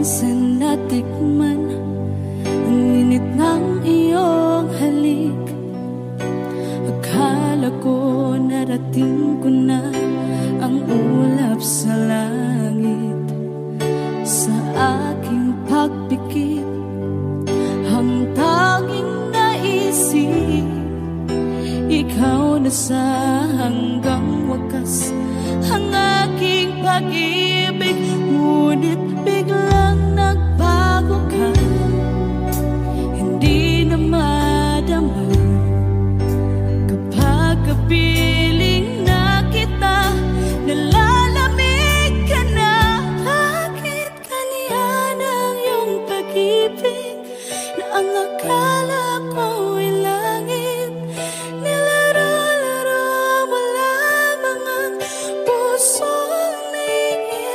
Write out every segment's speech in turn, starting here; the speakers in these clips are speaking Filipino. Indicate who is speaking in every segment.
Speaker 1: minsan natikman ang init ng iyong halik. Akala ko narating ko na ang ulap sa langit. Sa aking pagpikit, ang tanging naisip, ikaw na sa hanggang wakas ang aking pag-ibig. Ngunit biglang nagbago ka, hindi na madama kapag kapiling na kita. Nalalamig ka na. Bakit kaniyan ang iyong pag-ibig na ang akala ko'y langit? Nilaro-laro mo lamang ang pusong naingit.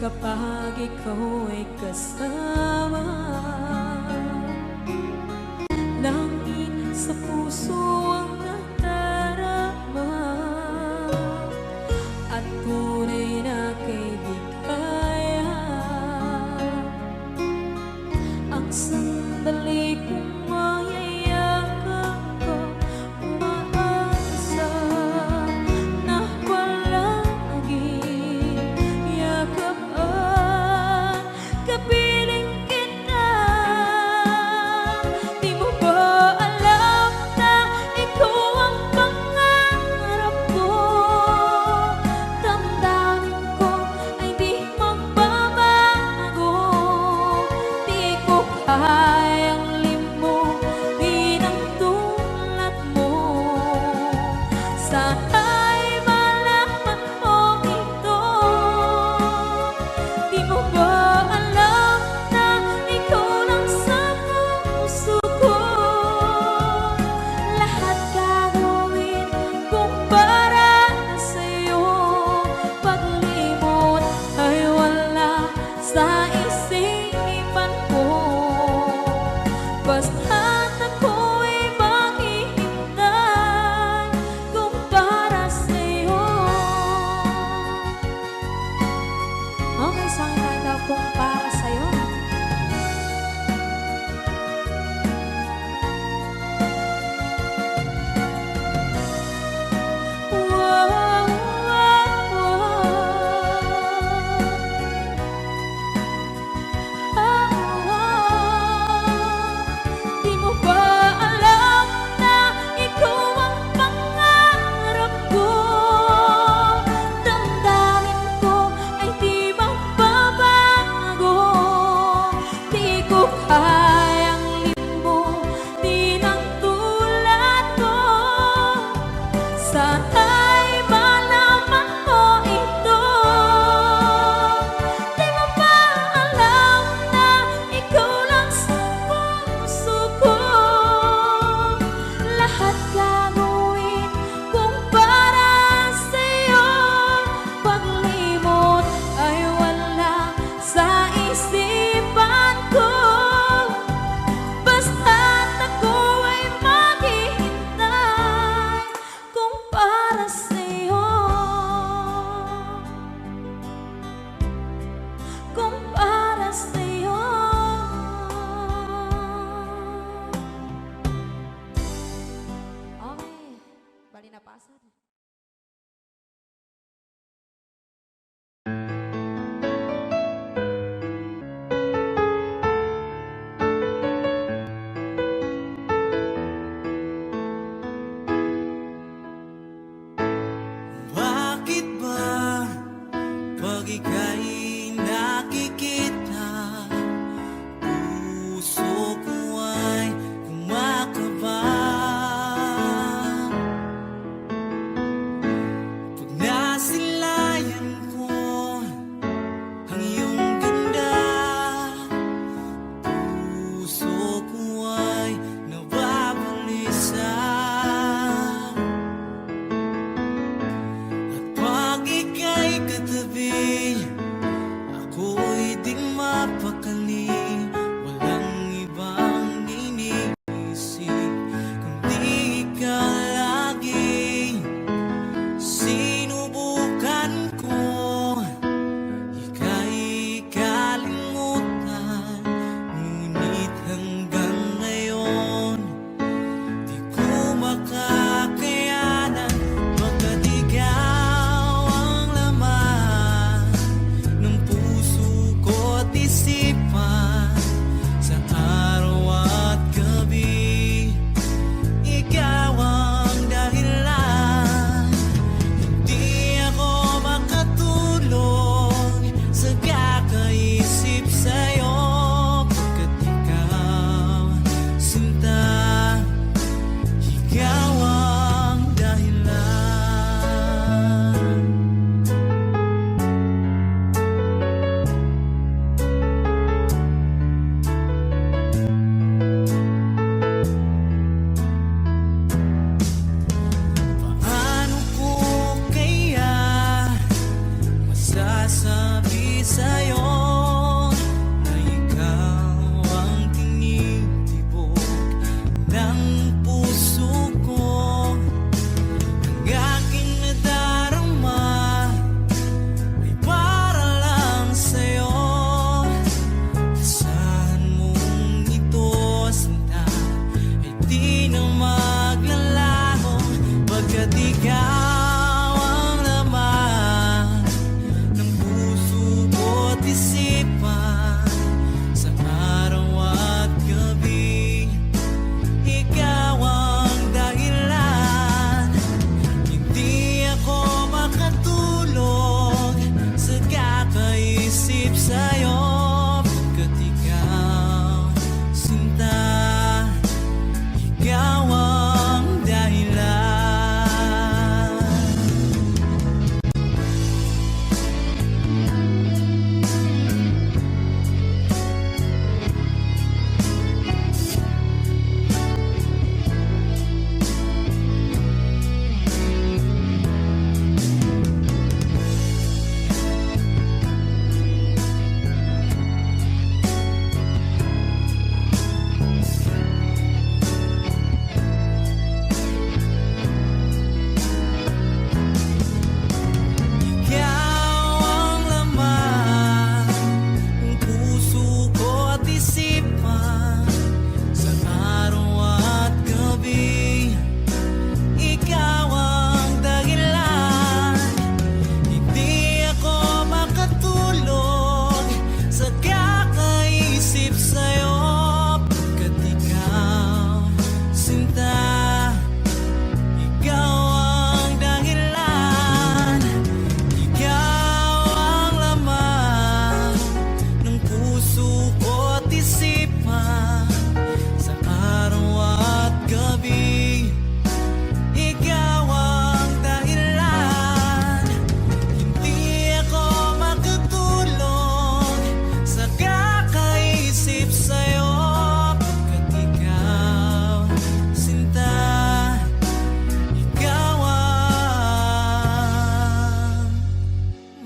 Speaker 1: kapag ikaw ay kasama. Langit sa puso ang nadarama, at tunay na kaibigan. Ang sandali kong mayayakap ko, umaasa na palaging yakapan, kapiling kita.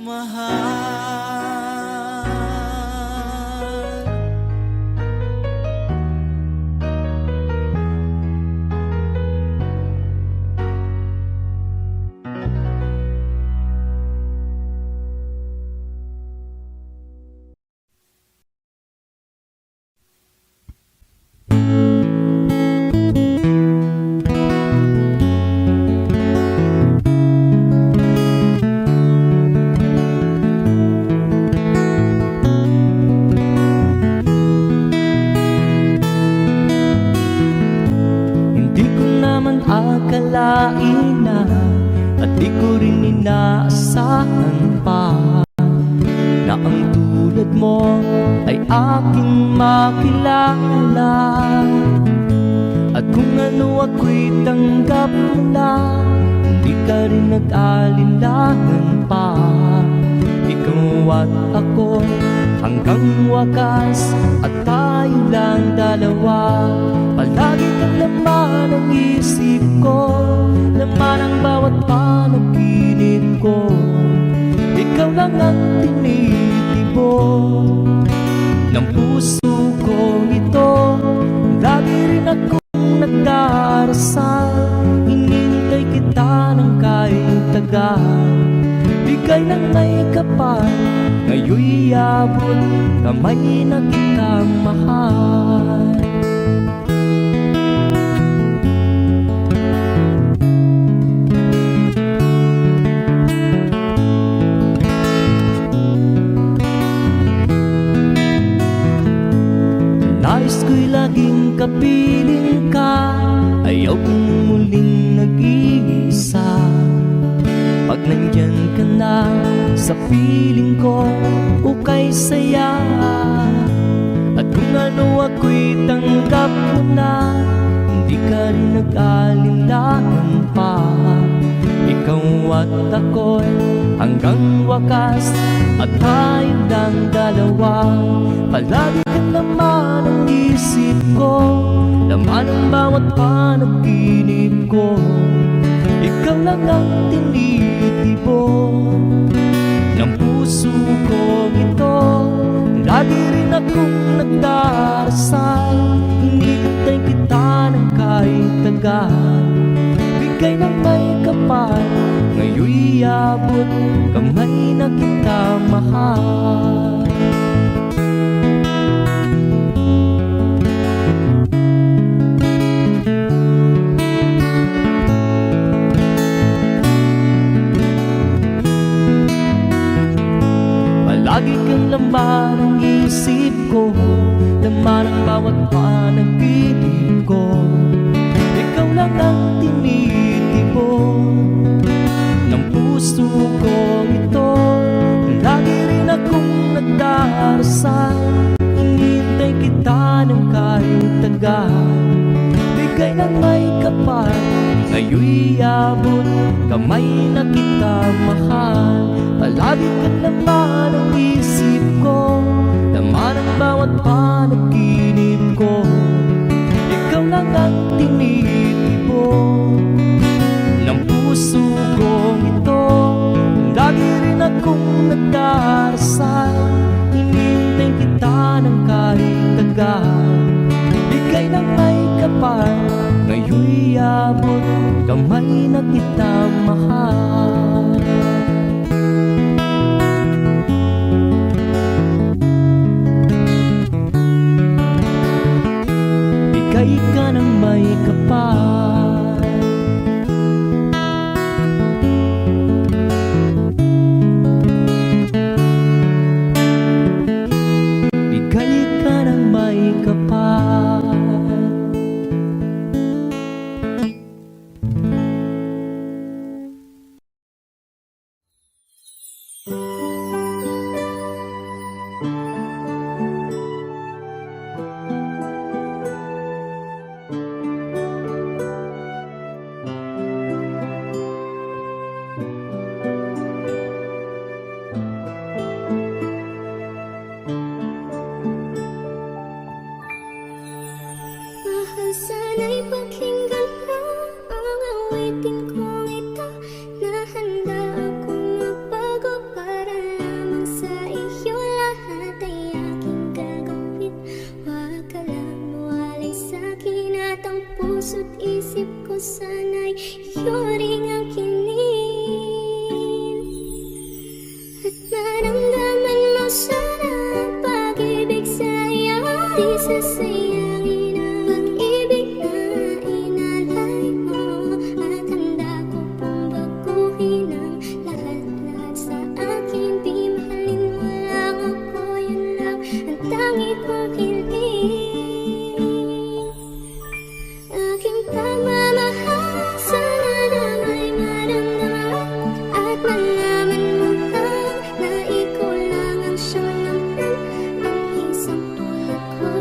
Speaker 2: mahal. Hindi ko naman akalain na, at di ko rin inaasahan pa, na ang tulad mo ay aking makilala. At kung ano ako'y tanggap mo na, hindi ka rin nag-alinlangan pa. Ikaw at ako hanggang wakas, at tayo lang dalawa. Palagi kang laman ng isip ko, laman ang bawat panaginip ko. Ikaw lang ang tinitibok ng puso ko ito. Lagi rin akong nagdarasal, hinintay kita ng kahit tagal. Bigay ng may kapal, ngayon'y abot kamay na kita mahal. Nais ko'y laging kapiling ka, ayaw kong muling nag-iisa. Pag nandyan ka na sa piling ko, ukay saya. At kung ano ako'y tanggap mo na, hindi ka rin nag-alinlangan pa. Ikaw at ako'y hanggang wakas, at tayo lang dalawa. Palagi kang laman ang isip ko, laman ang bawat panaginip ko. Ikaw lang ang tinitibok ng puso ko ito. Lagi rin akong nagdarasal, hinintay kita ng kahit tagal. Bigay ng may kapal, ngayon'y abot kamay na kita mahal. Palagi kang laman ang isip ko, laman ang bawat panaginip ko. Ikaw lang ang tinitibok ng puso ko ito. Lagi rin akong nagdarasal, hinintay kita ng kahit tagal. Bigay ng may kapal, ngayon'y abot kamay na kita mahal. Palagi kang laman ang isip ko, laman ang bawat panaginip ko. Ikaw lang ang tinitibok ng puso ko ito. Lagi rin akong nagdarasal, hinintay kita ng kahit tagal. Bigay ng may kapal, ngayon'y abot kamay na kita mahal. Bigay ka ng may kapal, bigay ka ng may kapal.
Speaker 3: At maramdaman mo sana ang pag-ibig sa iyo. Di sasayangin ang pag-ibig na inalay mo. At handa ko pong baguhin ang lahat-lahat sa akin. Di mahalin mo lang ako, yun lang ang tangi kong hiling. Aking pagmamahal, sana na may maramdaman at malaman mo lang na ikaw lang ang siyang naman. Ang isang tulad ko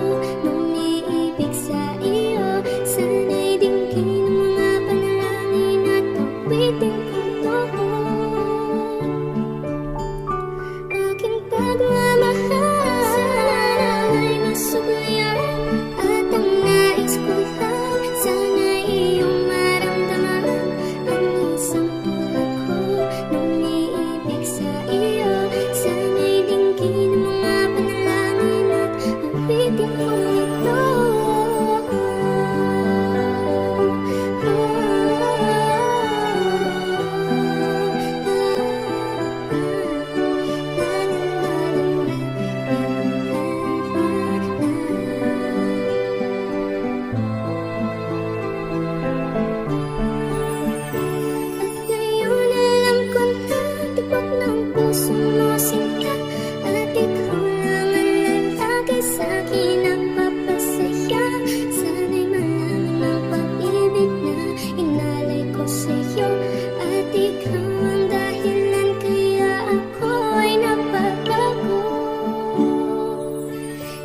Speaker 3: nung iibig sa iyo. Sana'y dinggin ang mga panalangin at awitin kong totoo. Aking pagmamahal, sana na may masuklayan at ang nais ko lang, sana'y iyong maramdaman. Ang isang tulad ko nung iibig sa iyo. Sana'y dinggin ang mga panalangin at awitin kong ito. At ngayon alam ko na tibok ng puso mo sinta. At ikaw lang ang lalaki sa'kin ang papasaya. Sana'y malaman ang pag-ibig na inalay ko sa'yo. At ikaw ang dahilan kaya ako'y napabago.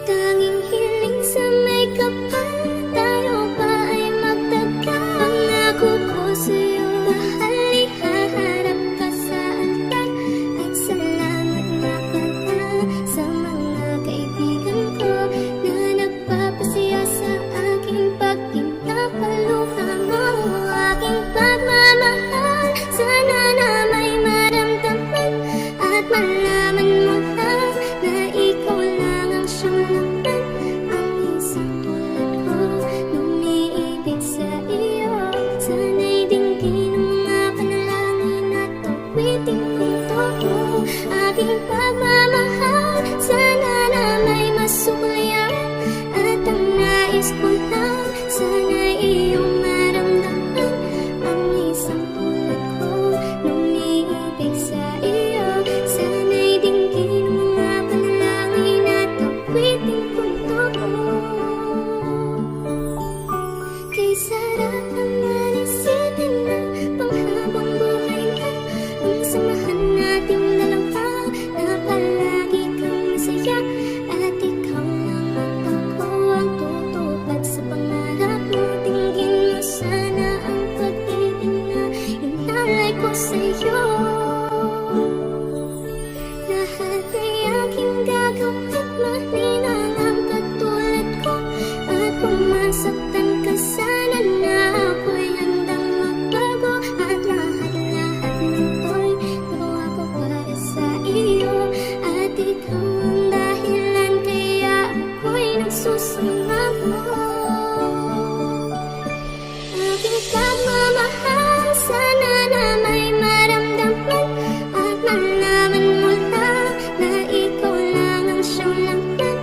Speaker 3: Tanging hiling sa may kapal, tayo ba ay magtagal? Pangako ko sa'yo, mahal, ihaharap ka sa altar. At salamat nga pala sa mga kaibigan ko na nagpapasaya sa aking pagpinapaluha mo. Aking pagmamahal, sana na may maramdaman at malaman mo lang na ikaw lang ang siyang naman. Ang isang tulad ko nung iibig sa iyo. Sana'y dinggin ang mga panalangin at awitin kong totoo. Aking pagmamahal, sana na may masuklayan at ang nais ko lang, sana'y iyong maramdaman. Ang isang tulad ko nung iibig sa iyo. Sana'y dinggin ang mga panalangin at awitin kong totoo. Kay sarap naman isipin na panghabang buhay na ang samahan nating dalawa, na palagi kang masaya. At ikaw lang at ako ang tutupad sa pangarap mo. Dinggin mo sana ang pag-ibig na inalay ko sa'yo. Lahat ay aking gagawin, maninang ang katulad ko. At kung masaktan ka sana na ako'y handang magbago. At lahat-lahat nito'y gawa ko para sa iyo. At ikaw ang dahilan kaya ako'y nagsusumamo. Aking pagmamahal, sana na may maramdaman at malaman mo lang na ikaw lang ang siyang laman.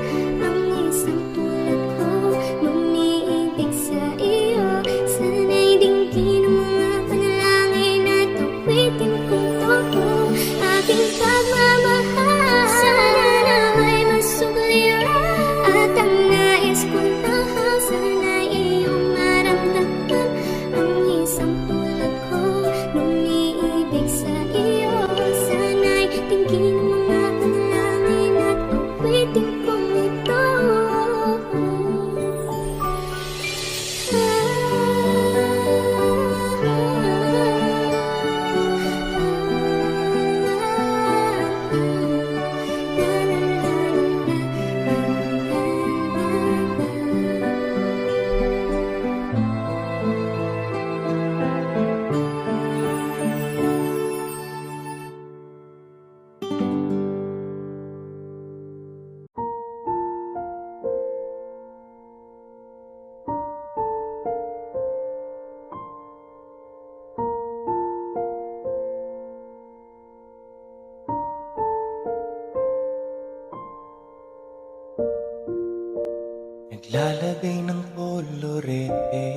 Speaker 4: Naglalagay ng kolorete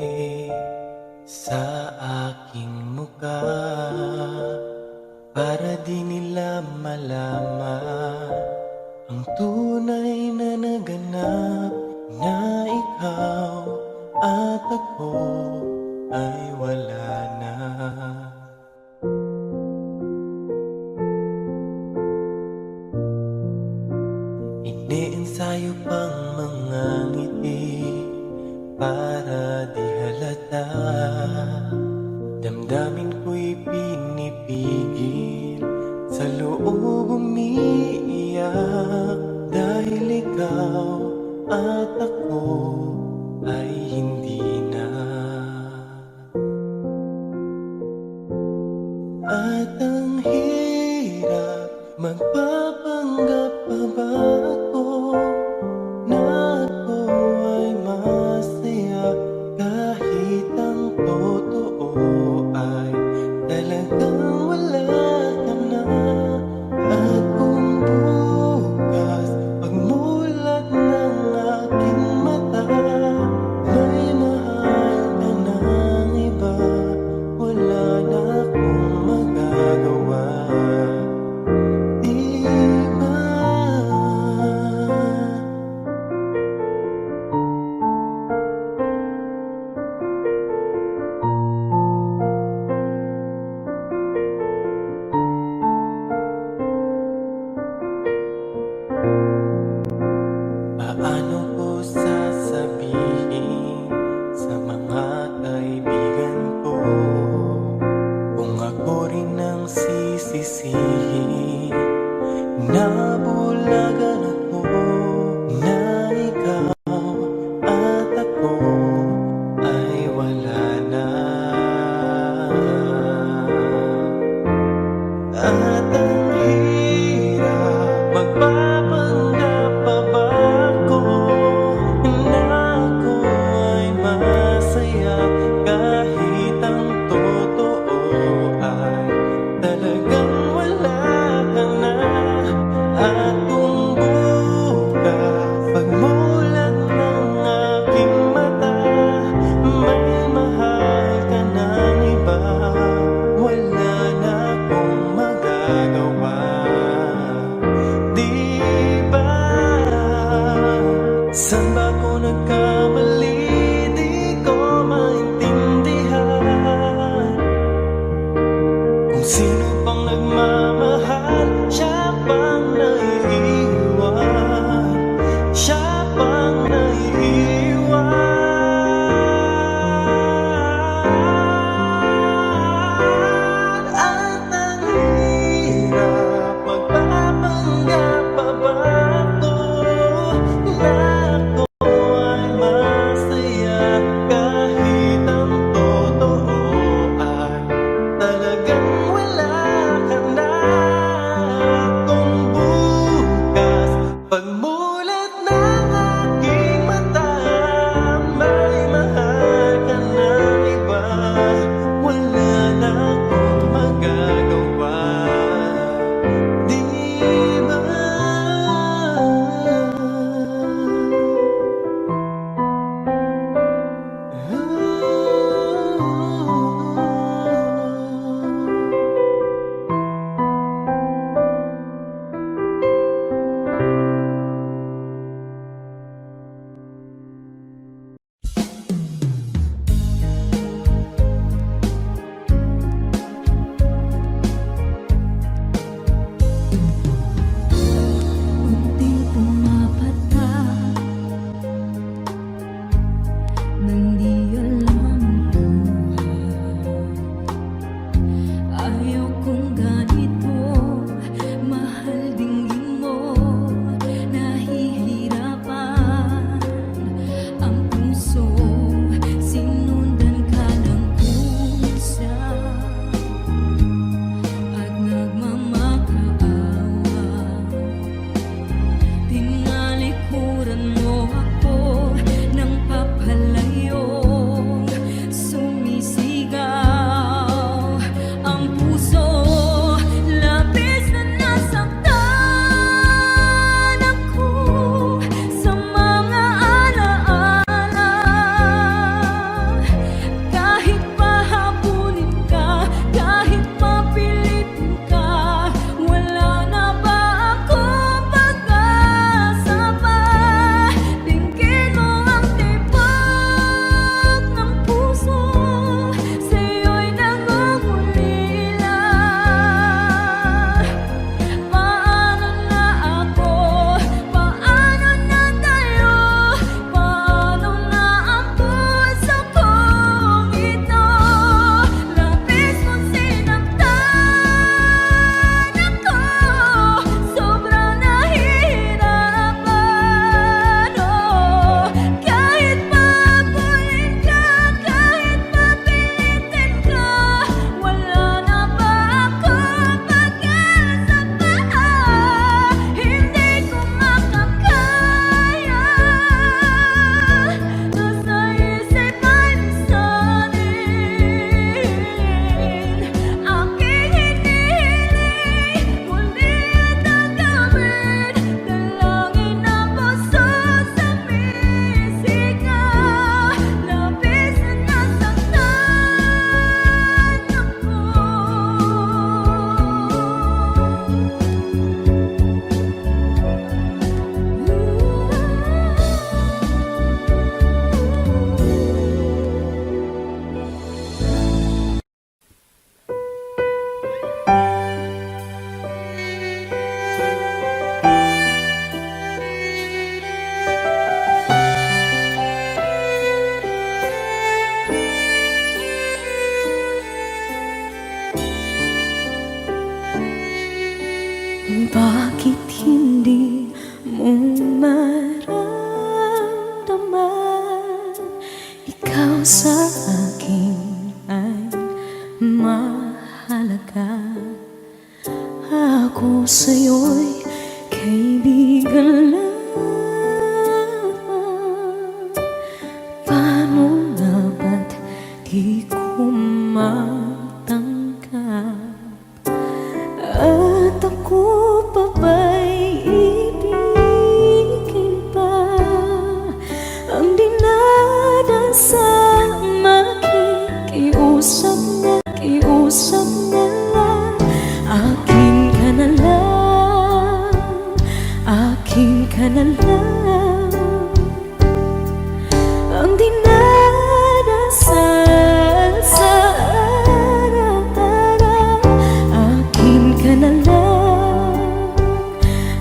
Speaker 4: sa aking mukha para di nila malaman ang tunay na naganap, na ikaw at ako ay wala na. Iniensayo pang mga ngiti para di halata. Damdamin ko'y pinipigil, sa loob umiiyak, dahil ikaw at ako ay hindi na. At ang hirap, magpapanggap pa ba ako na ako ay masaya, kahit ang totoo ay talagang wala ka na. At kung bukas pagmulat ng aking mata, may mahal ka ng iba, wala na akong magagawa. Di ba? Paano ko sasabihin sa mga kaibigan ko kung ako rin ang sisisihin? Nabulagan ako na ikaw at ako ay wala na. At ang hirap, magpapanggap pa ba ako na ako ay masaya, kahit ang totoo ay talagang wala ka na.
Speaker 1: Bakit hindi mo maramdaman? Ikaw sa akin ay mahalaga. Ako sa'yo'y kaibigan lang. Paano nga ba't di ko matanggap? At ako pa ba'y ibigin pa? Ang dinadasal, makikiusap na lang. Akin ka na lang, akin ka na lang. Ang dinadasal sa araw-araw. Akin ka na lang,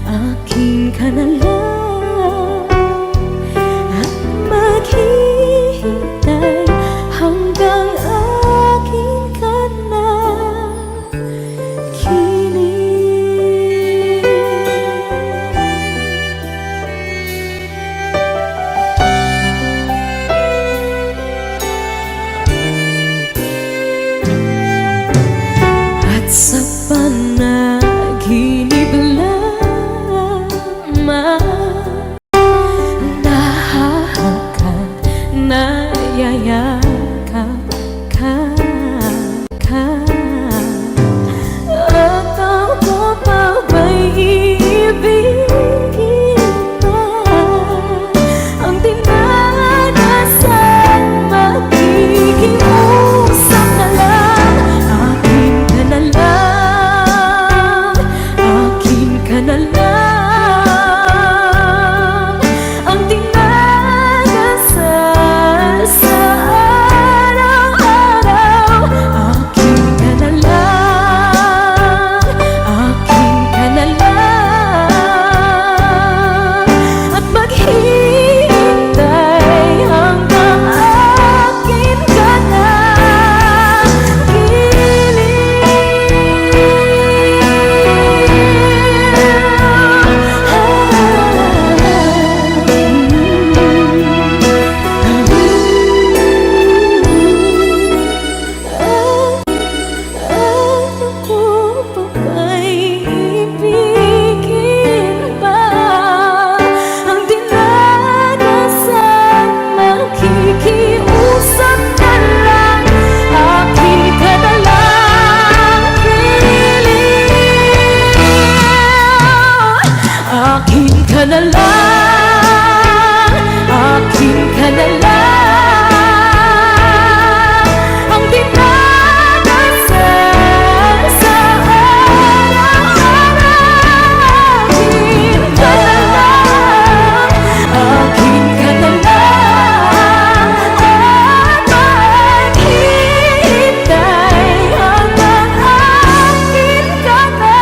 Speaker 1: akin ka na lang. At maghihintay hanggang akin ka na kilig. At sa panaginip lamang nahahagkan, nayayakap ka. At ako pa ba'y iibigin pa? Ang dinadasal, makikiusap na lang. Akin ka na lang, akin ka na lang. Ang dinadasal sa araw-araw. Akin ka na lang, akin ka na lang. At maghihintay hanggang akin ka na ako pa ba'y ibigin pa? Ang dinadasal, makikiusap na lang. Akin ka na lang, kilig. Akin ka na lang, akin ka na lang. Ang dinadasal sa araw-araw. Akin ka na lang, akin ka na lang. At maghihintay hanggang akin ka na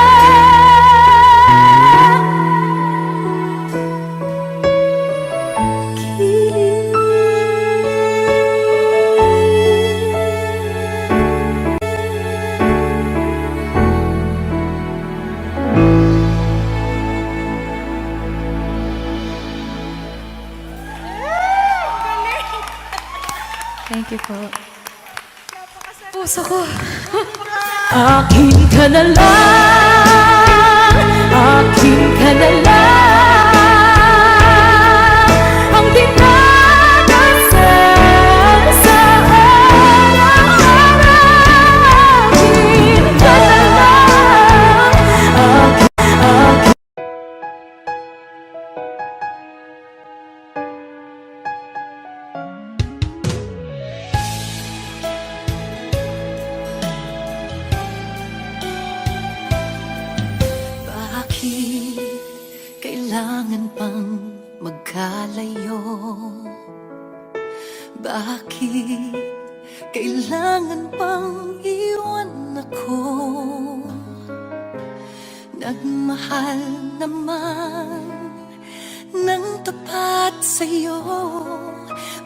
Speaker 1: Thank you po. Puso ko. Akin ka na lang, akin ka na lang. Ang dinadasal sa araw-araw. Akin ka na lang, akin.
Speaker 5: Bakit kailangan pang magkalayo? Bakit kailangan pang iwan ako? Nagmahal naman ng tapat sa'yo.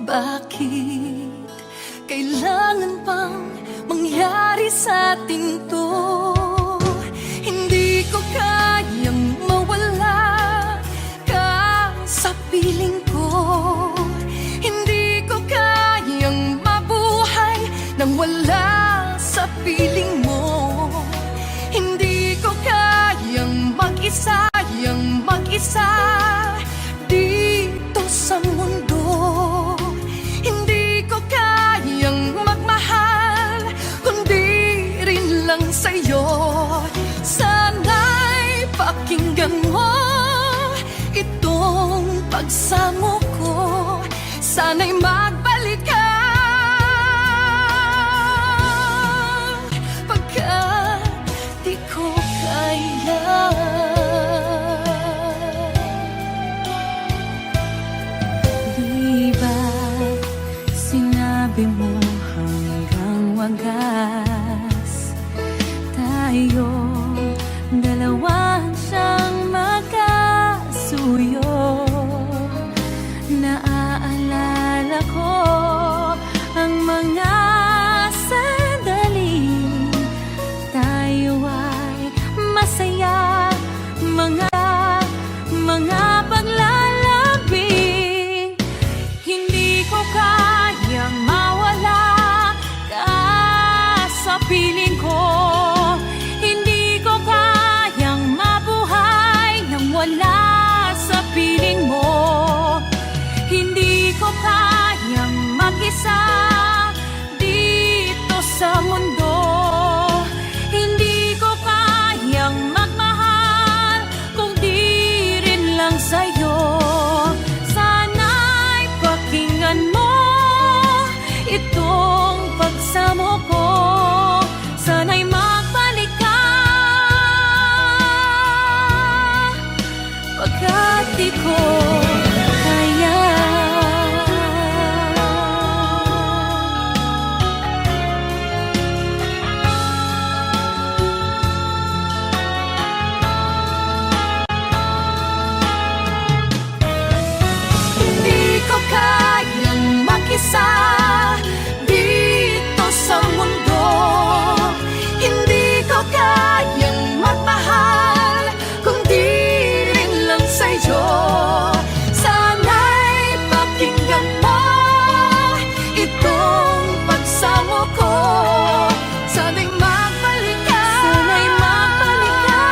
Speaker 5: Bakit kailangan pang mangyari sa atin to? Hindi ko kayang mag-isa dito sa mundo. Hindi ko kayang magmahal kundi rin lang sa'yo. Sana'y pakinggan mo itong pagsamo ko. Sana'y magbalik ka pagkat di ko kaya.
Speaker 1: Di ba sinabi mo hanggang wagas tayong dalawa siyang magkasuyo? Naaalala ko ang mga sandaling tayo ay masaya, mga paglalambing. Hindi ko kayang mawala ka sa piling ko. Hindi ko kayang mabuhay nang wala sa piling mo. Hindi ko kayang mag-isa dito sa mundo. Hindi ko kayang magmahal kung di rin lang sa'yo. Sana'y pakinggan mo itong pagsamo ko. Sana'y magbalik ka pagkat di ko kaya.
Speaker 5: Hindi ko kayang mag-isa dito sa mundo. Hindi ko kayang magmahal kung di rin lang sa'yo. Sana'y pakinggan mo itong pagsamo ko. Sana'y magbalik ka. Sana'y magbalik ka.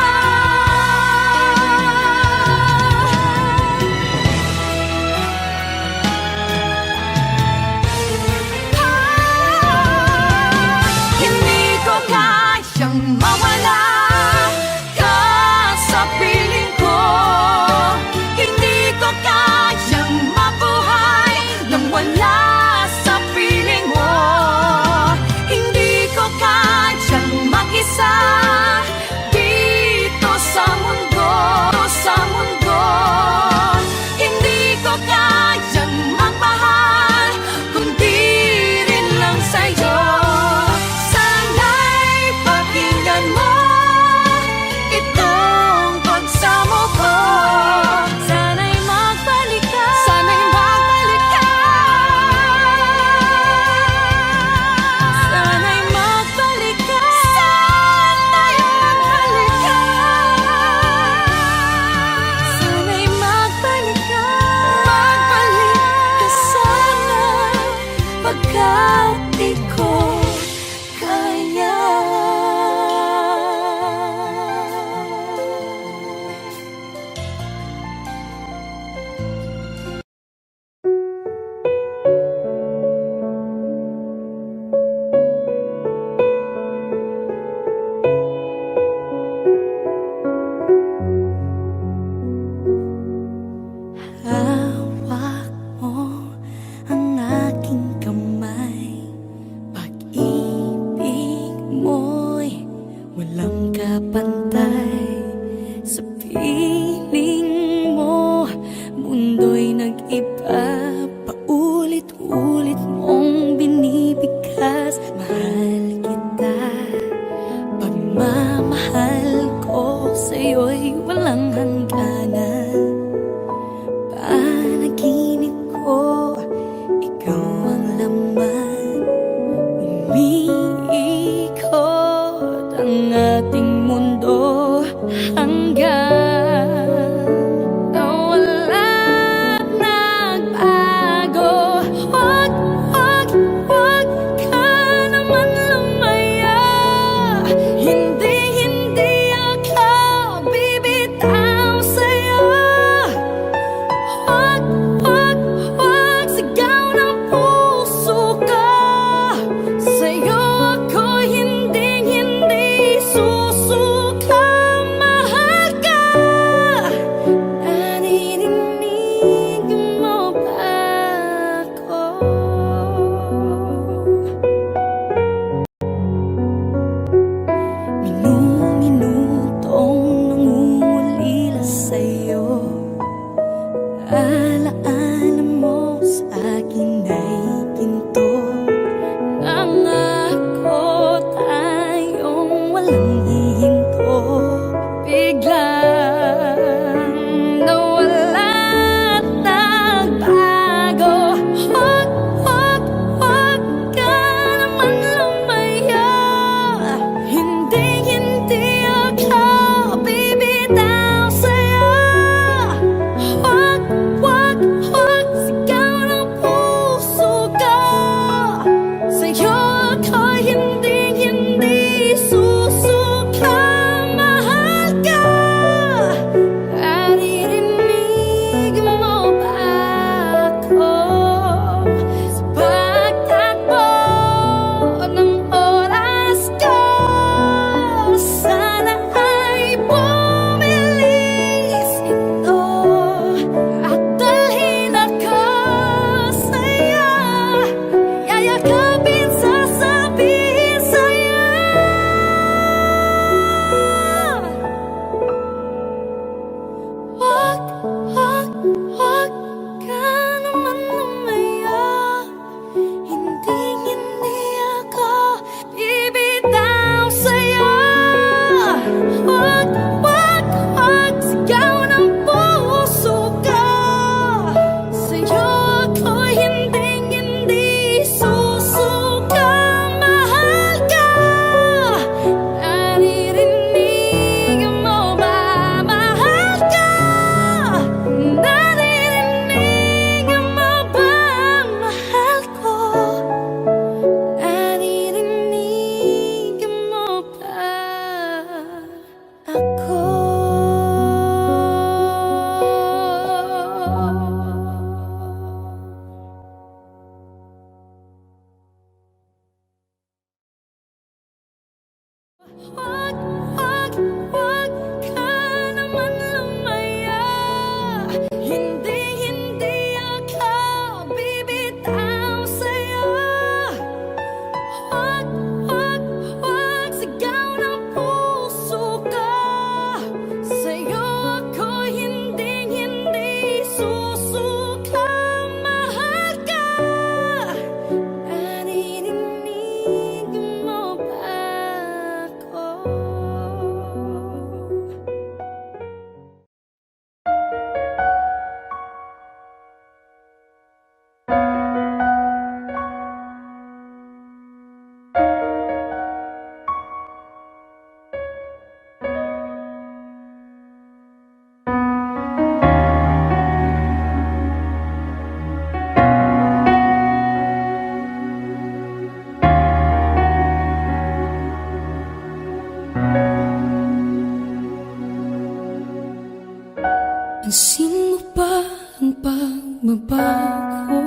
Speaker 1: Huwag ka naman umayak, hindi ako bibitaw sa'yo. Huwag sigaw ng puso ko. Sa'yo ako'y hindi susuka. Mahal ka, naririnig mo ba? Mahal ka, naririnig mo ba? Mahal ko, naririnig mo ba ako? Huwag ka naman lumaya. Hindi ako bibitaw sa'yo. Huwag sigaw ng puso ko. Sa'yo ako'y hindi susuka. Mahal ka, naririnig mo ba ako? Pansin mo ba ang pagbabago?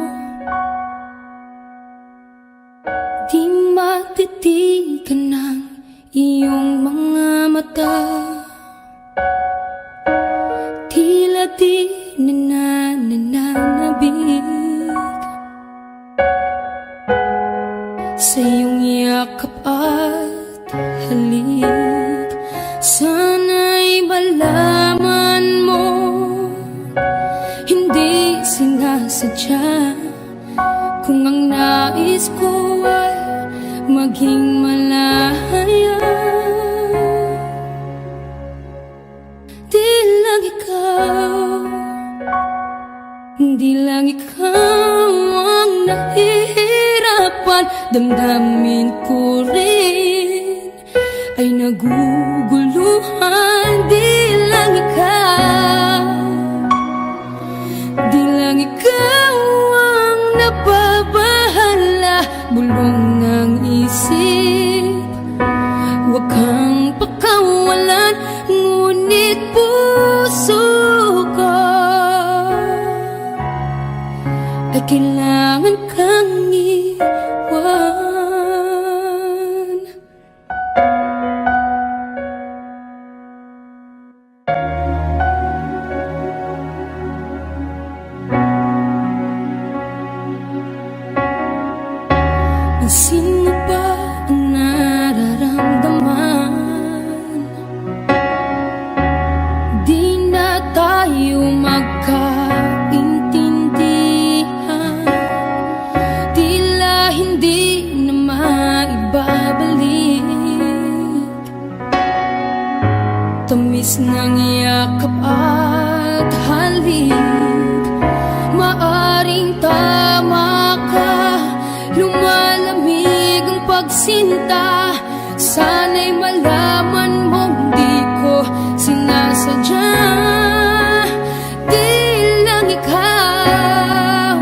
Speaker 1: Di matitigan ng iyong mga mata. Tila di nananabig sa iyong yakap at halik. Sana'y malaman mo, hindi sinasadya. Kung ang nais ko ay maging malaya, di lang ikaw ang nahihirapan. Damdamin ko rin ay naguguluhan. Di lang ikaw ang nababahala. Bulong ng isip, huwag kang pakawalan. Ngunit puso ko ay kailangan kang iwan. Pansin mo ba ang nararamdaman? Di na tayo magkaintindihan. Tila hindi na maibabalik tamis ng yakap at halik. Maaring tama ka, lumalamig ang pagsinta. Sana'y malaman mong di ko sinasadya. Di lang ikaw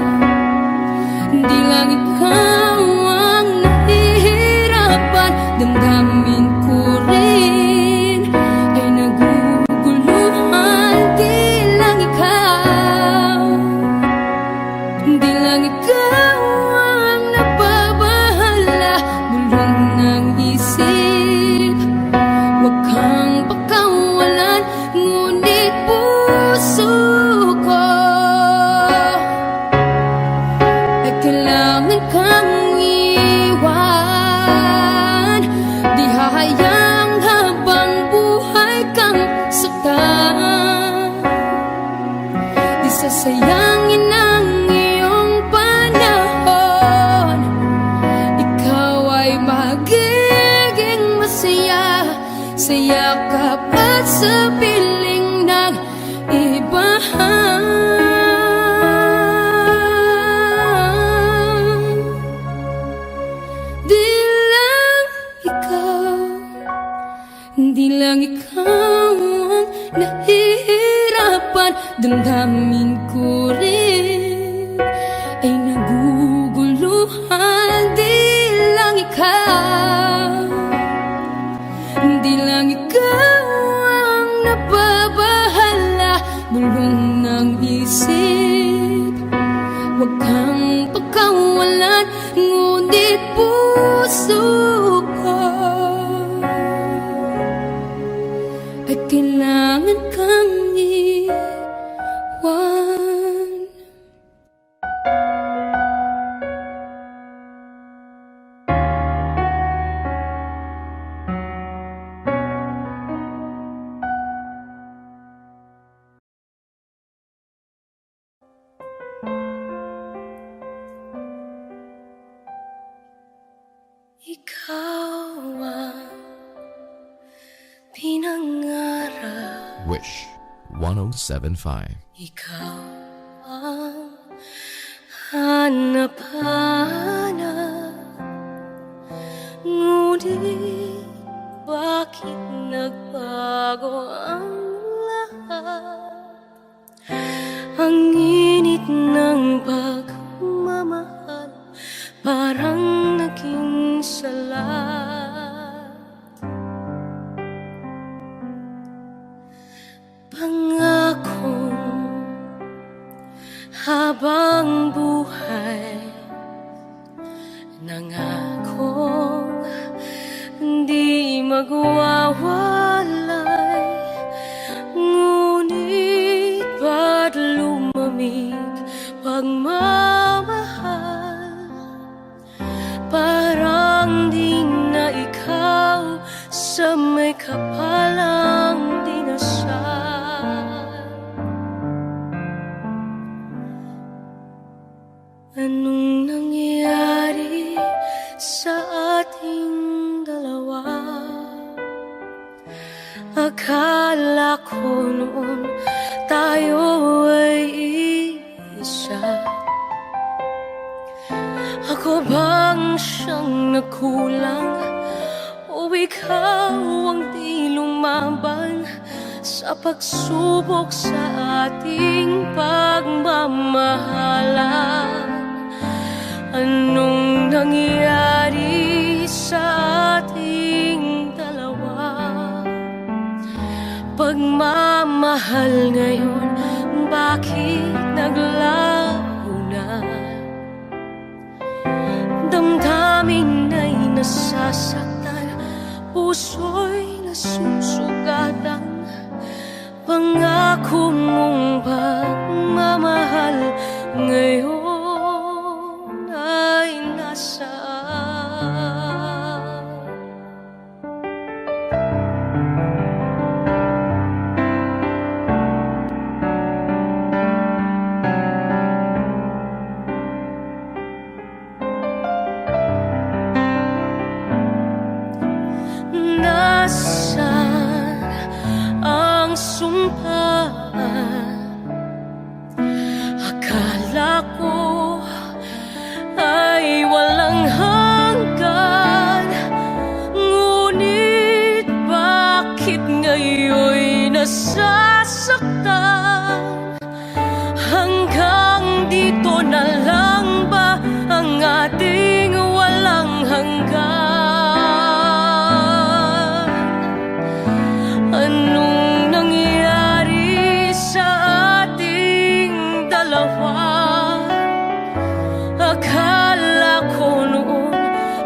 Speaker 1: ang nahihirapan. Damdamin ko rin ay naguguluhan. Di lang ikaw ang nababahala. Bulong ng isip, sayangin ang iyong panahon. Ikaw ay magiging masaya sa yakap at sa piling ng iba. Di lang ikaw ang nahihirapan, damdamin ko rin ay naguguluhan. Di lang ikaw ang nababahala, bulong ng isip. Huwag kang pagkawalan, ngunit puso ko ay kailangan kang iwan. Ikaw ang pinangarap,
Speaker 6: Wish 1075.
Speaker 1: ikaw ang hanap-hanap. Ngunit bakit nagbago ang lahat? Ang init ng pagmamahal parang naging salat. Pangakong habang buhay, nangakong di magwawalay. Ngunit ba't lumamig pagmamahal? Parang di na ikaw sa may kapalang dinasal. Anong nangyari sa ating dalawa? Akala ko noon tayo ay isa. Ako bang siyang nagkulang, o ikaw ang di lumaban sa pagsubok sa ating pagmamahalan? Anong nangyari sa ating dalawa? Pagmamahal ngayon, bakit naglaho na? Damdamin ay nasasaktan, puso'y nasusugatan. Pangako mong pagmamahal ngayon ay nasaan? Nasaan ang sumpaan? Akala ko ay walang hanggan, ngunit bakit ngayon'y nasasaktan? Hanggang dito na lang ba ang ating walang hanggan? Anong nangyari sa ating dalawa? Akala ko noon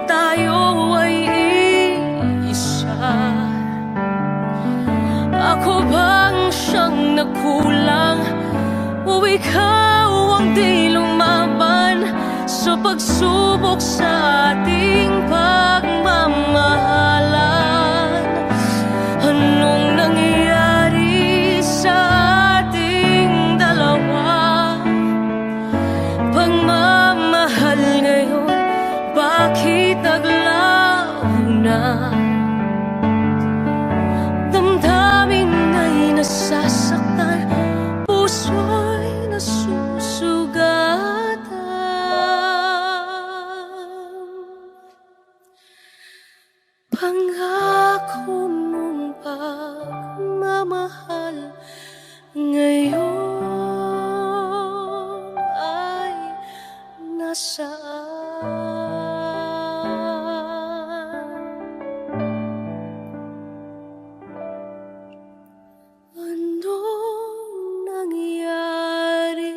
Speaker 1: tayo ay isa. Ako bang siyang nagkulang, o ikaw ang di lumaban sa pagsubok sa ating pagmamahalan? Anong nangyari sa ating dalawa? nasaan. Anong nangyari?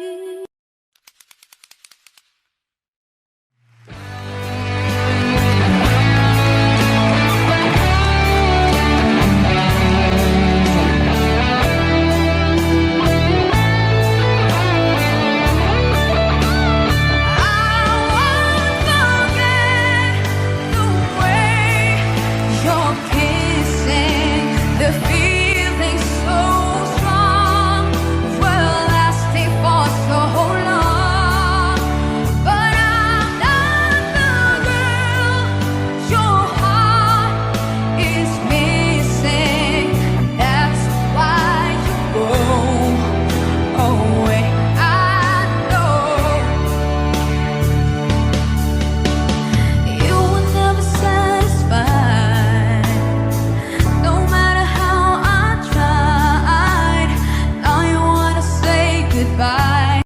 Speaker 5: Goodbye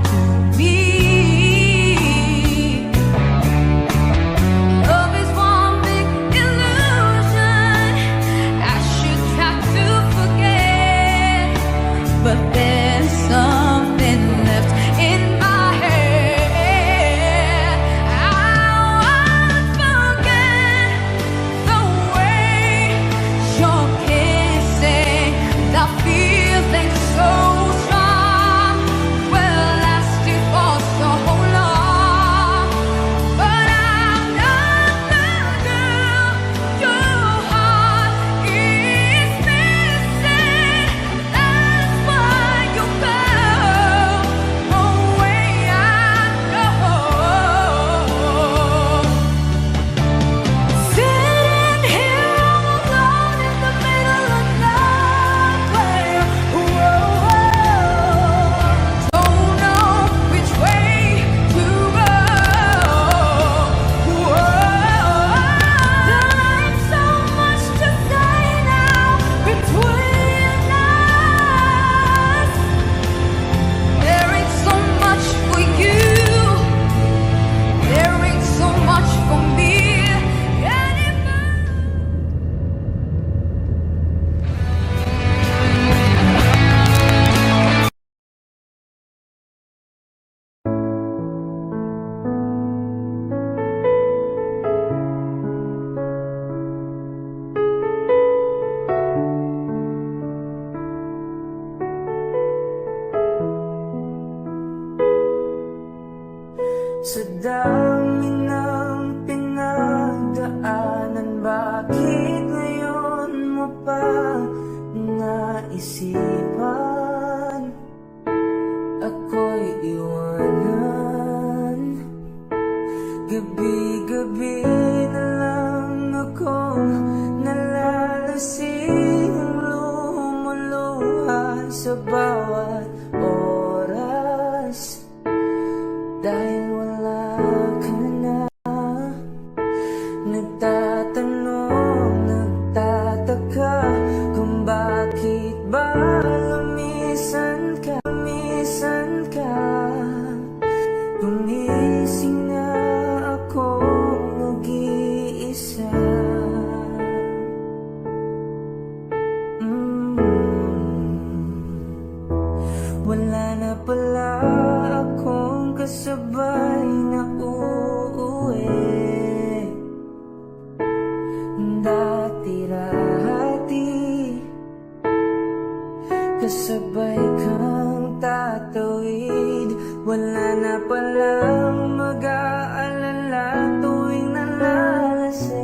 Speaker 5: to me. Love is one big illusion. I should try to forget, but there's something left in my head. I won't forget the way you're kissing, the feeling so strong. Well, lasted for so long, but I'm not the girl your heart is missing. That's why you go away. I know. Sitting here all alone in the middle of nowhere. Don't know which way to go. There ain't so much to say now between us. There ain't so much for you. There ain't so much for me anymore.
Speaker 2: Sa dami ng pinagdaanan, bakit ngayon mo pa naisipan ako'y iwanan? Gabi-gabi na lang akong nalalasing, lumuluha sa bawat oras. Dahil wala ka na, nagtatanong, nagtataka kung bakit ba lumisan ka, gumising na ako mag-iisa. Wala na pala akong kasabay na uuwi. Dati-rati kasabay kang tatawid. Wala na palang mag-aalala tuwing nalalasing.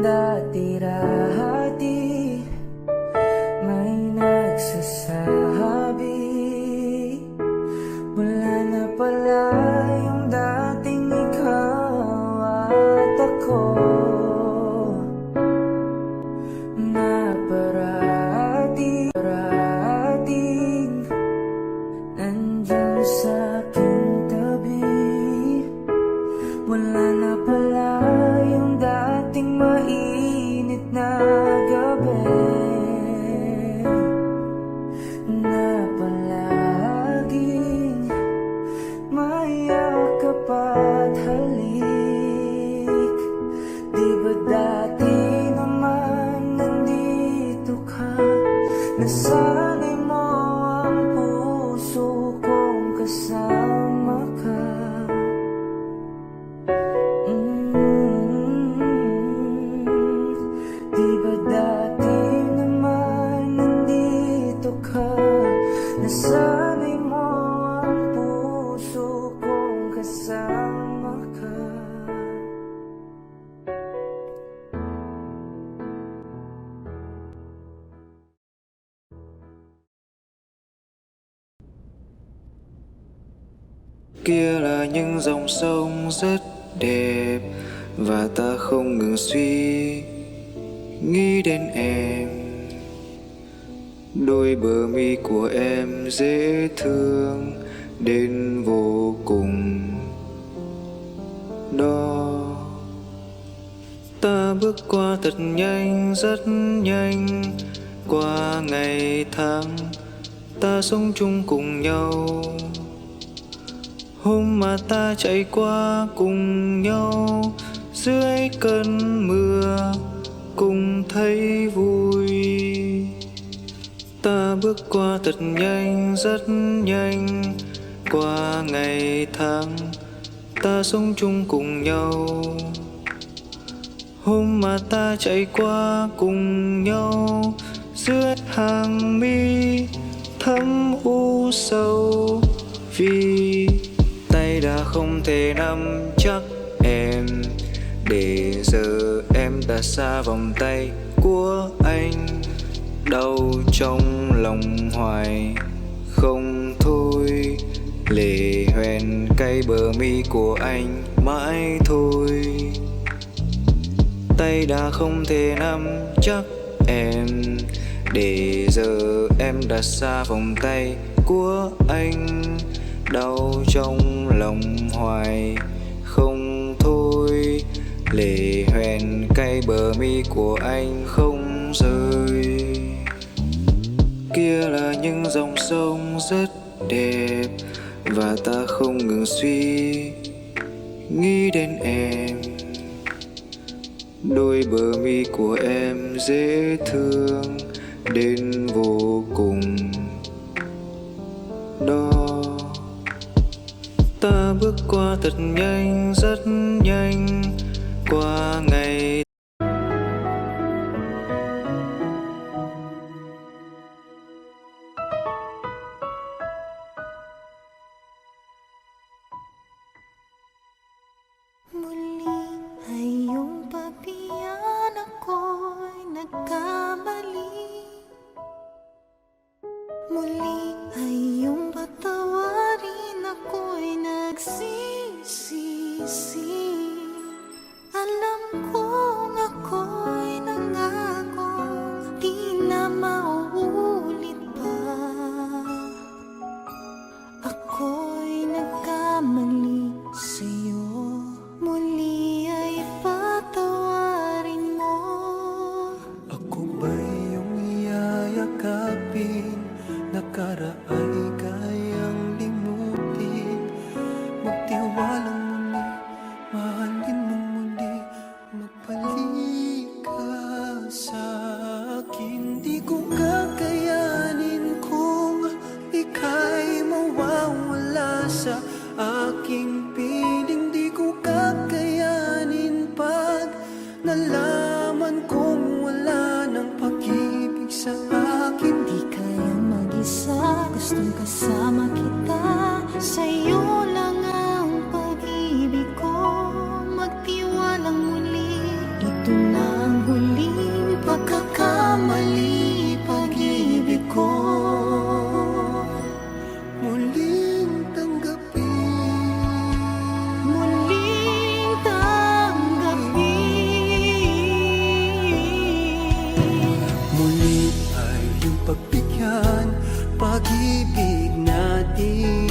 Speaker 2: Dati-rati may nagsasabi, wala na pala yung dating ikaw at ako, na parating nandyan. Nasanay mo ang puso kong kasama ka. Di ba dati naman nandito ka? Nasanay mo ang puso kong kasama ka. Kia là những dòng sông rất đẹp, và ta không ngừng suy nghĩ đến em. Đôi bờ mi của em dễ thương đến vô cùng đó. Ta bước qua thật nhanh, rất nhanh, qua ngày tháng ta sống chung cùng nhau. Hôm mà ta chạy qua cùng nhau dưới cơn mưa cùng thấy vui. Ta bước qua thật nhanh, rất nhanh, qua ngày tháng ta sống chung cùng nhau. Hôm mà ta chạy qua cùng nhau dưới hàng mi thấm u sầu, vì tay đã không thể nắm chắc em. Để giờ em đã xa vòng tay của anh, đau trong lòng hoài không thôi. Lệ hoen cay bờ mi của anh mãi thôi. Tay đã không thể nắm chắc em. Để giờ em đã xa vòng tay của anh, đau trong lòng hoài không thôi. Lệ hoen cay bờ mi của anh không rơi. Kia là những dòng sông rất đẹp, và ta không ngừng suy nghĩ đến em. Đôi bờ mi của em dễ thương đến vô cùng đó. Ta bước qua thật nhanh, rất nhanh, qua ngày.
Speaker 1: Muling ay iyong pabiyan, ako'y nagkamali. Muling ay iyong patawarin, ako'y nagsisisi. Alam kong ako'y nangako, di na mauulit pa. Ako'y nagkamali sa'yo, muli ay patawarin mo.
Speaker 2: Ako ba'y iyong iyayakapin? Nakaraay kayang limutin. Magtiwalang muli, mahalin mo muli. Magbalik ka sa akin. Di ko kakayanin kung ika'y mawawala sa aking piling. Di ko kakayanin pag nalaman kong wala ng pag-ibig sa akin.
Speaker 1: Di kaya mag-isa, gustong kasama kita. Sa'yo lang ang pag-ibig ko. Magtiwalang muli, ito na ang huling pagkakamali. Pag-ibig ko
Speaker 2: Muling tanggapin.
Speaker 1: muling tanggapin.
Speaker 2: Muli ay iyong pagbigyan, pag-ibig natin.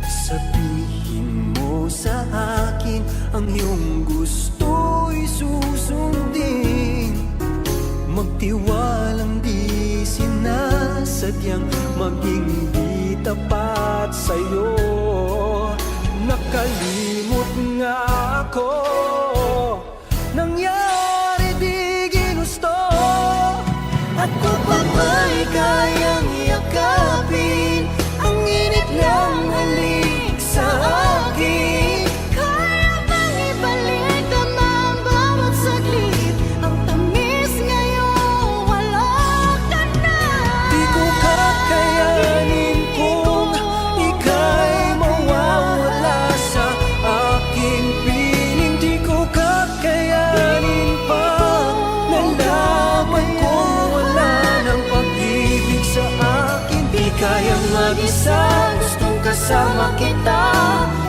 Speaker 2: Sabihin mo sa akin ang iyong gusto'y susundin. Magtiwalang di sinasadyang maging di tapat sa'yo. Nakalimot nga ako, nangyari di ginusto. Ako pa ba'y kayang yakapin ang init ng halik sa akin?
Speaker 1: Kaya bang ibalik ang bawat saglit? Ang tamis ngayon, wala ka na.
Speaker 2: Di ko kakayanin kung ika'y mawawala sa aking piling. Di ko kakayanin pa nalaman kong wala ng pag-ibig sa akin. Di kayang mag-isa, gustong kasama kita.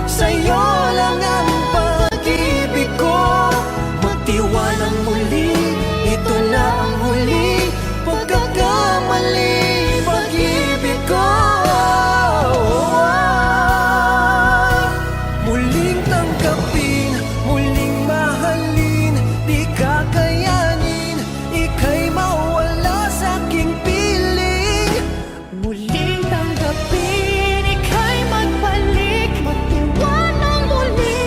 Speaker 2: Sa'yo lang ang pag-ibig ko. Magtiwalang muli, ito na ang huling pagkakamali. Pag-ibig ko muling tanggapin, muling mahalin. Di kakayanin, ika'y mawala sa aking piling.
Speaker 1: Muling tanggapin, ika'y magbalik. Magtiwalang muli,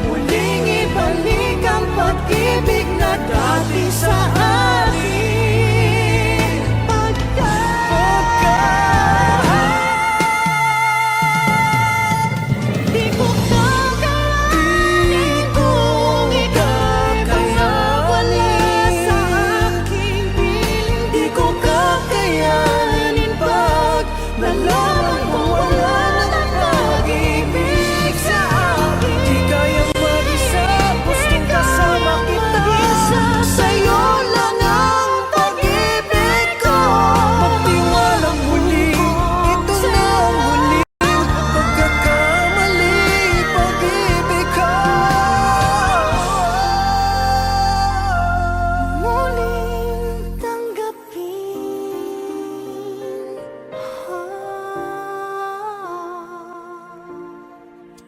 Speaker 2: Muling ibalik ang pag-ibig na dati sa akin.
Speaker 1: di ko kakayanin kung ika'y mawala sa aking piling.
Speaker 2: Di ko kakayanin pag nalaman ko wala ng pag-ibig sa akin. Di kayang mag-isa, gustong kasama kita. Sa'yo lang ang pag-ibig ko. Magtiwalang muli, ito na ang huling pagkakamali. Pag-ibig ko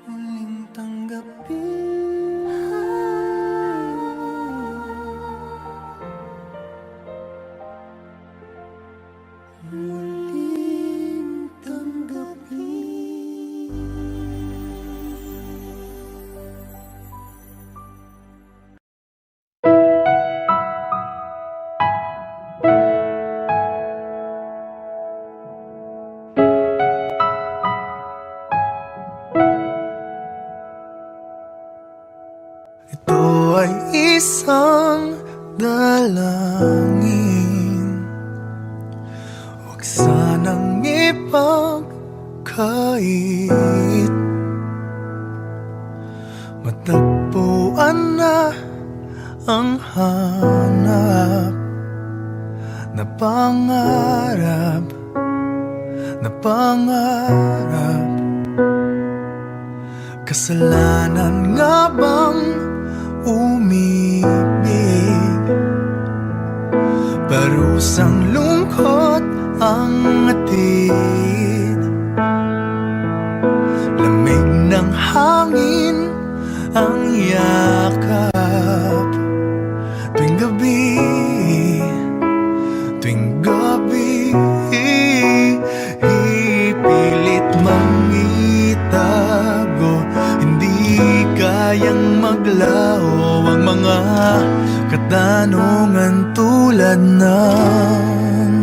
Speaker 1: Muling tanggapin.
Speaker 2: muling tanggapin. Muling tanggapin. Ito ay isang dalangin, huwag sanang ipagkait. Matagpuan na ang hanap na pangarap, na pangarap. Kasalanan nga bang umibig? Parusang lungkot ang atid. Lamig ng hangin ang yakap. Tuwing gabi, tuwing gabi, ipilit mangitago. Hindi kayang maglaho ang mga katanungan tulad ng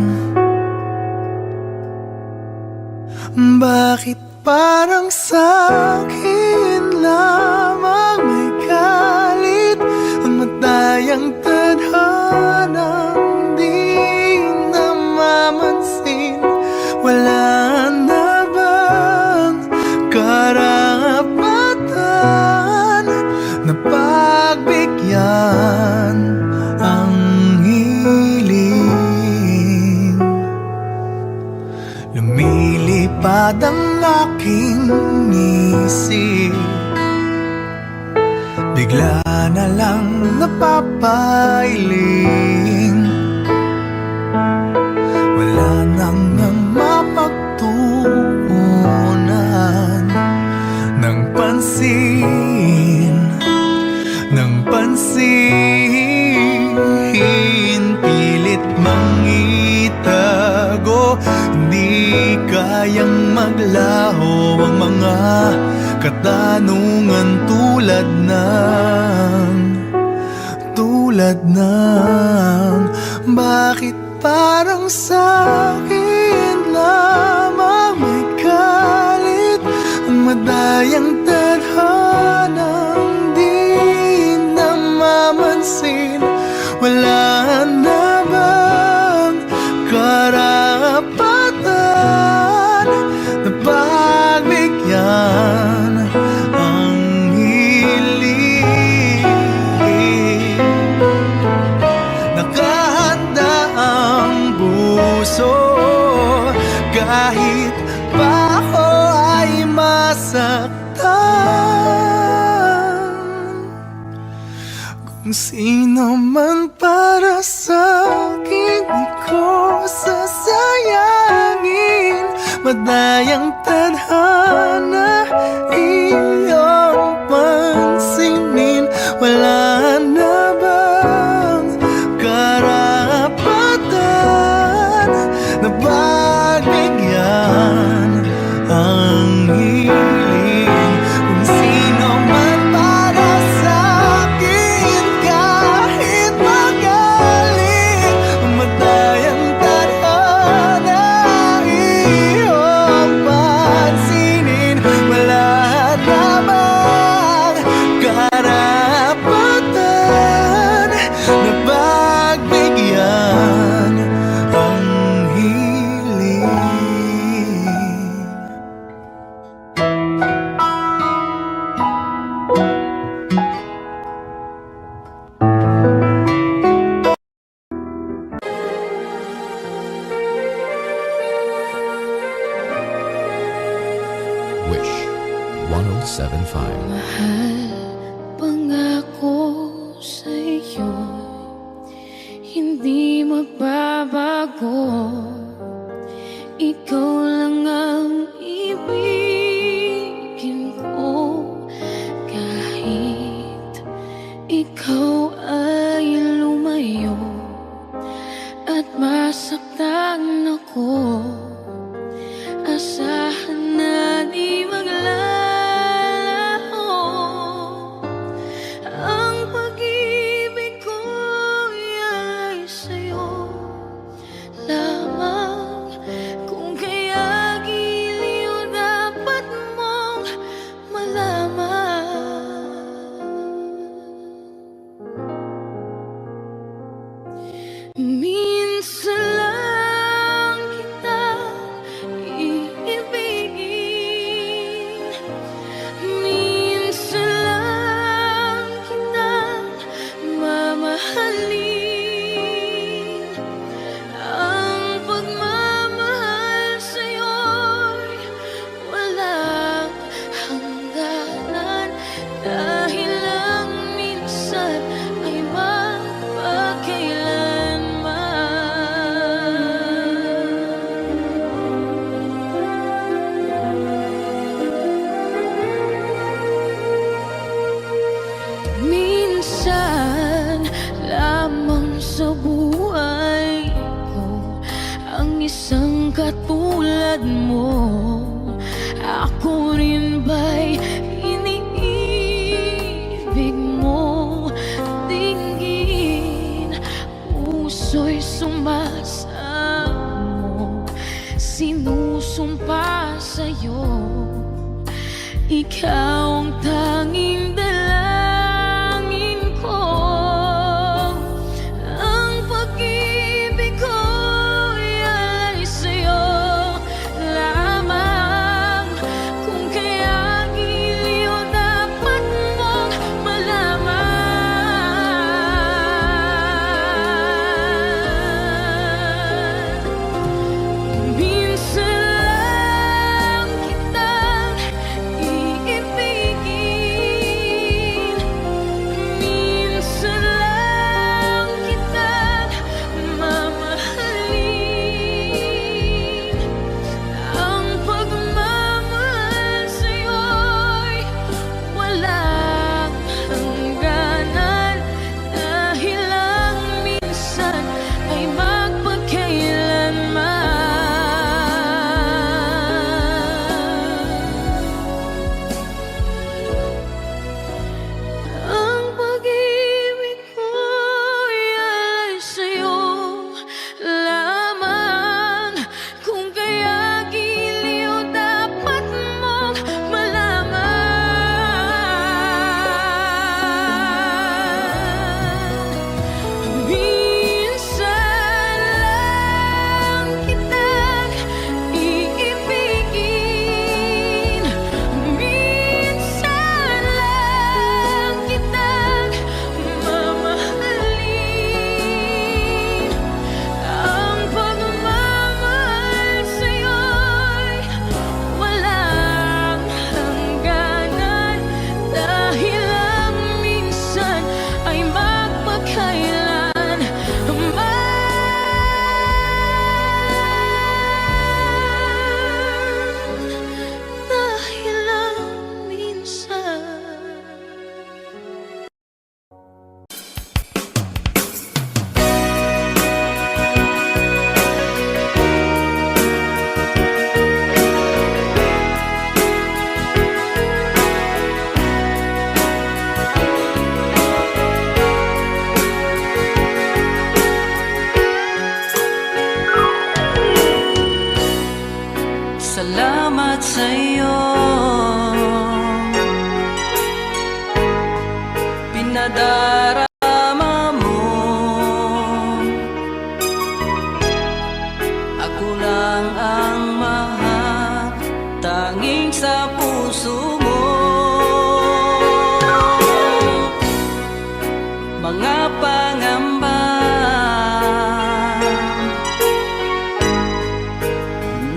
Speaker 2: bakit parang sa'kin lamang may galit ang matayang tadhanang di namamansin? Wala na bang karapatan na pagbigyan ang hiling? Lumilipad ang aking isip, bigla na lang napapailing. Wala nang mapagtuunan ng pansin, ng pansin. Pilit mangitago, hindi kayang maglaho ang mga katanungan tulad ng bakit parang sa'kin lamang may galit. Ang madayang tadhanang di namamansin. Wala na bang karapatan na pagbigyan ang hiling? Nakahanda ang puso kahit pa ako ay masaktan. Kung sino man para sa'kin, di ko sasayangin. Madayang tadhana iyong pansinin. Wala na bang karapatan na pagbigyan ang hiling? Kung sino man para sa'kin, kahit magaling, madayang tadhana iyong pansinin. Wala na bang karapatan na pagbigyan ang hiling?
Speaker 6: Wish 1075.
Speaker 1: Mahal, pangako sa'yo, hindi magbabago. Ikaw lang ang ibigin ko. Kahit ikaw ay lumayo at masaktan ako, asahan na di maglalaho. Ang pag-ibig ko'y ay sa'yo lamang. Kung kaya giliw dapat mong malaman. Minsan lang kitang iibigin, minsan lang kitang mamahalin. Ang pagmamahal sa'yo'y walang hangganan, dahil lang minsan ay magpakailanman. Minsan lamang sa buhay ko ang isang katulad mo. Ako rin ba'y iniibig mo? Tingin, puso'y sumasamo, sinusumpa sa'yo. Ikaw ang tanging dalangin ko. Ang pag-ibig ko'y ay sa'yo lamang. Kung kaya giliw dapat mong malaman. Minsan lang kitang iibigin,
Speaker 2: salamat sa'yo. Pinadarama mo, ako lang ang mahal, tanging sa puso mo. Mga pangamba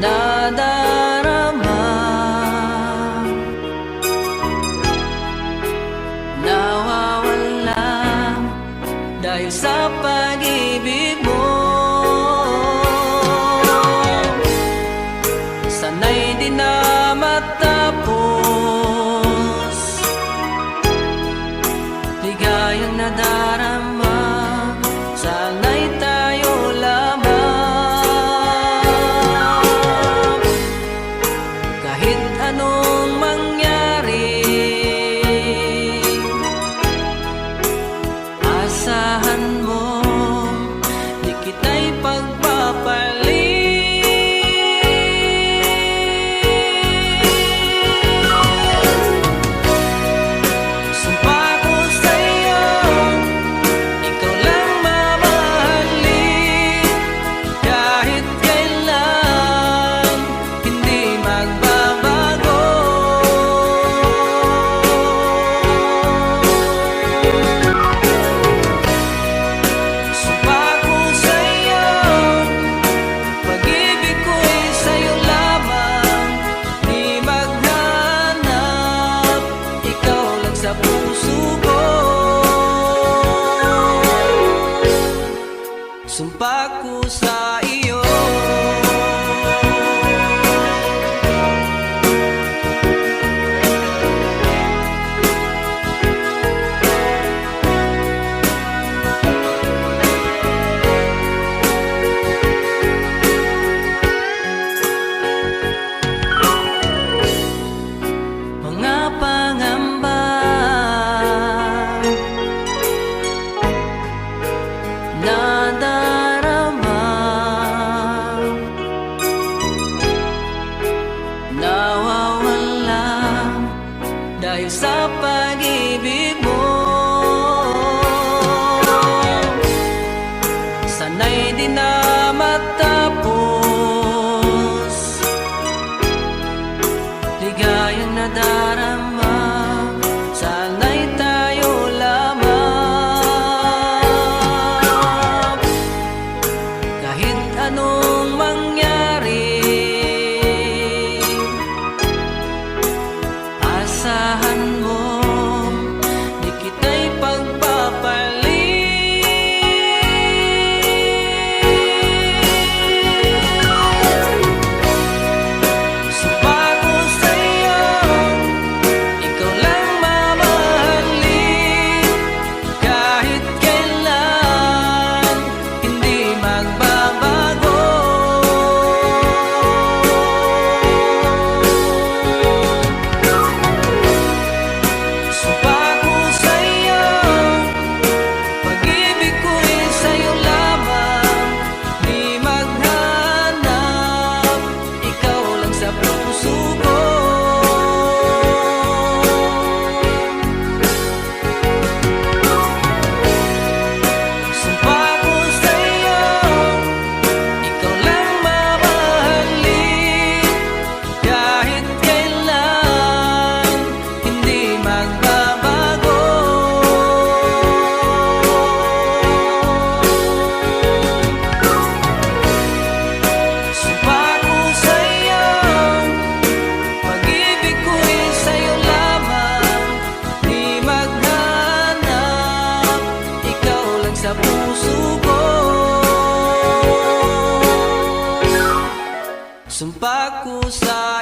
Speaker 2: nadarama, nawawala dahil sa pag-ibig mo. Sana'y di na matapos, ligayang nadarama, sana'y tayo lamang. Kahit anong mangyari, asahan mo, di kita'y pagpapalit. Sumpa ko sa'yo, ikaw lang mamahalin, kahit kailan hindi magbabago. Sumpa ko sa'yo, pag-ibig ko'y sa'yo lamang, di maghanap, ikaw lang sa puso ko. Sumpa ko sa iyo. Mga pangamba nadarama, nawawala dahil sa pag-ibig mo. Sana'y di na matapos, ligayang nadarama, sana'y tayo lamang. Kahit anong mangyari, asahan mo, di kita'y pagpapalit. Sumpa ko sa'yo, ikaw lang mamahalin, kahit kailan hindi magbabago. Sumpa ko sa'yo, pag-ibig ko'y sa'yo lamang, di maghanap, ikaw lang sa puso ko. Sumpa ko sa'yo, ikaw lang mamahalin, kahit kailan hindi magbabago. Sumpa ko sa'yo, pag-ibig ko'y sa'yo lamang, di maghanap, ikaw lang sa puso ko. Sumpa ko sa